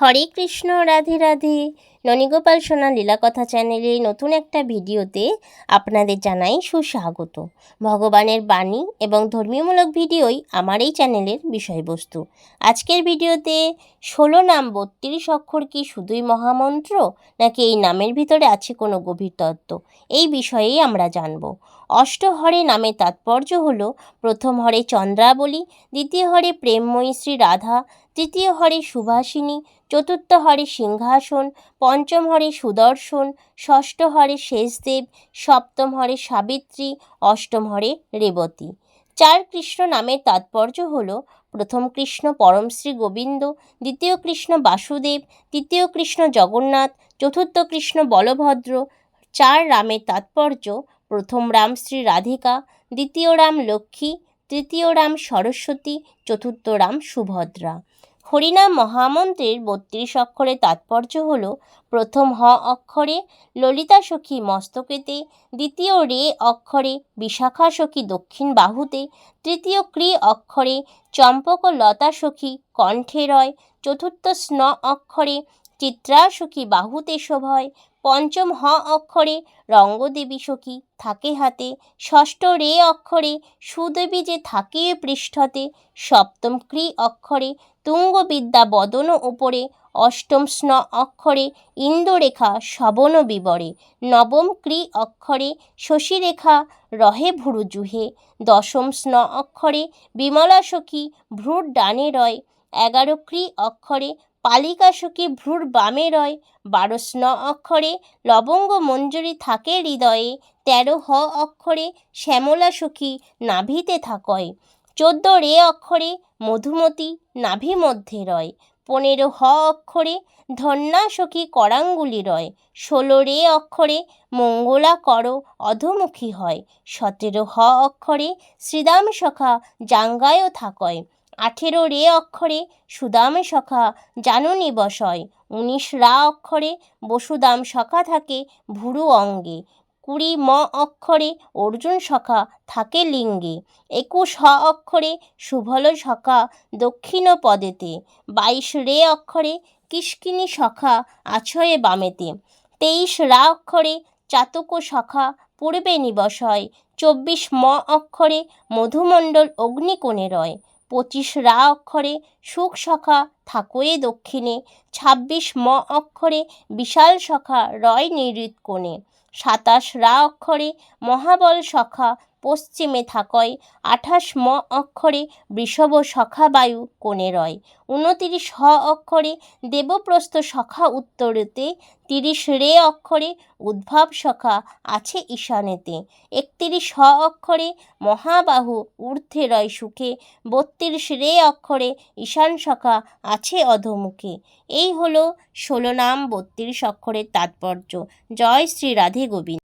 হরে কৃষ্ণ, রাধে রাধে। ননীগোপাল সোনা লীলাকথা চ্যানেলে নতুন একটা ভিডিওতে আপনাদের জানাই সুস্বাগত। ভগবানের বাণী এবং ধর্মীয়মূলক ভিডিওই আমার এই চ্যানেলের বিষয়বস্তু। আজকের ভিডিওতে 16 নাম 32 অক্ষর কি শুধুই মহামন্ত্র, নাকি এই নামের ভিতরে আছে কোনো গভীর তত্ত্ব, এই বিষয়েই আমরা জানব। অষ্টহরে নামের তাৎপর্য হলো, প্রথম হরে চন্দ্রাবলী, দ্বিতীয় হরে প্রেমময়ী শ্রী রাধা, তৃতীয় হরে সুভাষিনী, চতুর্থ হরে সিংহাসন, পঞ্চম হরে সুদর্শন, ষষ্ঠ হরে শেষদেব, সপ্তম হরে সাবিত্রী, অষ্টম হরে রেবতী। 4 কৃষ্ণ নামের তাৎপর্য হল, প্রথম কৃষ্ণ পরম শ্রী গোবিন্দ, দ্বিতীয় কৃষ্ণ বাসুদেব, তৃতীয় কৃষ্ণ জগন্নাথ, চতুর্থ কৃষ্ণ বলভদ্র। 4 রামের তাৎপর্য, প্রথম রাম শ্রী রাধিকা, দ্বিতীয় রাম লক্ষ্মী, তৃতীয় রাম সরস্বতী, চতুর্থ রাম সুভদ্রা। হরিনাম মহামন্ত্রের 32 অক্ষরের তাৎপর্য হল, প্রথম হ অক্ষরে ললিতা সখী মস্তকেতে, দ্বিতীয় রে অক্ষরে বিশাখা সখী দক্ষিণ বাহুতে, তৃতীয় ক্রি অক্ষরে চম্পক লতা সখী কণ্ঠে রয়, চতুর্থ স্ন অক্ষরে চিত্রা সখী বাহুতে শোভয়, পঞ্চম হ অক্ষরে রঙ্গদেবী সখী থাকে হাতে, ষষ্ঠ রে অক্ষরে সুদেবী যে থাকে পৃষ্ঠতে, সপ্তম ক্রি অক্ষরে তুঙ্গবিদ্যা বদন উপরে, অষ্টম স্ন অক্ষরে ইন্দুরেখা শবন বিবরে, নবম ক্রি অক্ষরে শশীরেখা রহে ভুরু জুহে, দশম স্ন অক্ষরে বিমলা সখী ভ্রুর ডানে রয়, 11 ক্রি অক্ষরে পালিকা সখী ভ্রুর বামে রয়, 12 স্ন অক্ষরে লবঙ্গ মঞ্জুরি থাকে হৃদয়ে, 13 হ অক্ষরে শ্যামলা সখী নাভিতে থাকয়, 14 রে অক্ষরে মধুমতি নাভি মধ্যে রয়, 15 হ অক্ষরে ধন্যা সখী করাঙ্গুলি রয়, 16 রে অক্ষরে মঙ্গলা কর অধমুখী হয়, 17 হ অক্ষরে শ্রীদাম সখা জাঙ্গায় থাকয়, 18 রে অক্ষরে সুদাম সখা জাননী বসয়, 19 রা অক্ষরে বসুদাম সখা থাকে ভুরু অঙ্গে, 20 ম অক্ষরে অর্জুন সখা থাকে লিঙ্গে, 21 হ অক্ষরে সুভল সখা দক্ষিণ পদেতে, 22 রে অক্ষরে কিষ্কিনী সখা আছয়ে বামেতে, 23 রা অক্ষরে চাতক সখা পূর্বে নিবসয়, 24 ম অক্ষরে মধুমণ্ডল অগ্নিকোণে রয়, 25 রা অক্ষরে সুখ সখা থাকয়ে দক্ষিণে, 26 ম অক্ষরে বিশাল সখা রয় নিরৃত কোণে, 27 রা অক্ষরে মহাবল সখা পশ্চিমে থাকয়, 28 ম অক্ষরে বৃষভ সখা বায়ু কোণে রয়, 29 হ অক্ষরে দেবপ্রস্থ সখা উত্তরেতে, 30 রে অক্ষরে উদ্ভব সখা আছে ঈশানেতে, 31 হ অক্ষরে মহাবাহু ঊর্ধ্বে রয় সুখে, 32 রে অক্ষরে ঈশান সখা আছে অধোমুখে। এই হলো 16 নাম 32 অক্ষরের তাৎপর্য। জয় শ্রী রাধে গোবিন্দ।